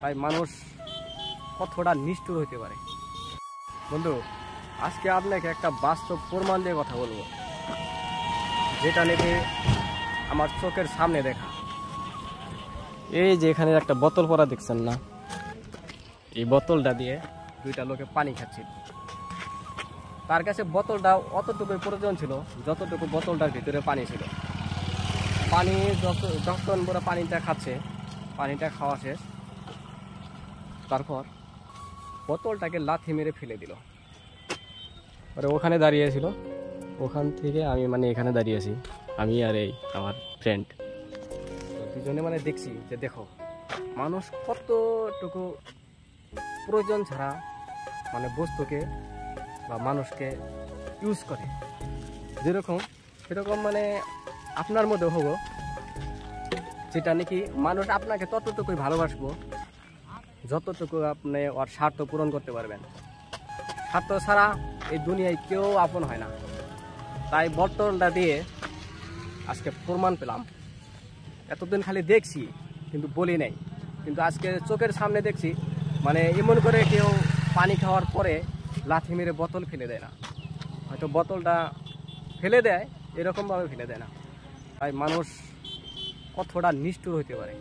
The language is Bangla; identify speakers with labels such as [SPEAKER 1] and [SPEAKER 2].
[SPEAKER 1] তাই মানুষ কতটা নিষ্ঠুর হইতে পারে। বন্ধু, আজকে আপনাকে একটা বাস্তব প্রমাণ দিয়ে কথা বলবো, যেটা নাকি আমার চোখের সামনে দেখা। এই যে এখানে একটা বোতল পরা দেখছেন না, এই বোতলটা দিয়ে দুইটা লোকে পানি খাচ্ছিল। তার কাছে বোতলটা অতটুকু প্রয়োজন ছিল যতটুকু বোতলটার ভিতরে পানি ছিল। পানি যখন পুরো পানিটা খাচ্ছে, পানিটা খাওয়া শেষ, তারপর বোতলটাকে লাথি মেরে ফেলে দিল। ওখানে দাঁড়িয়েছিল, ওখান থেকে আমি এখানে দাঁড়িয়েছি, আমি আর এই আমার ফ্রেন্ড দুজনে দেখছি যে দেখো মানুষ কতটুকু প্রয়োজন ছাড়া বস্তুকে বা মানুষকে ইউজ করে। যেরকম সেরকম আপনার মধ্যে হবো, যেটা নাকি মানুষ আপনাকে ততটুকুই ভালোবাসবো যতটুকু আপনি ওর স্বার্থ পূরণ করতে পারবেন। স্বার্থ ছাড়া এই দুনিয়ায় কেউ আপন হয় না। তাই বোতলটা দিয়ে আজকে প্রমাণ পেলাম। এতদিন খালি দেখছি কিন্তু বলি নাই, কিন্তু আজকে চোখের সামনে দেখছি। এমন করে কেউ পানি খাওয়ার পরে লাথি মেরে বোতল ফেলে দেয় না, হয়তো বোতলটা ফেলে দেয়, এরকমভাবে ফেলে দেয় না। তাই মানুষ কতটা নিষ্ঠুর হইতে পারে।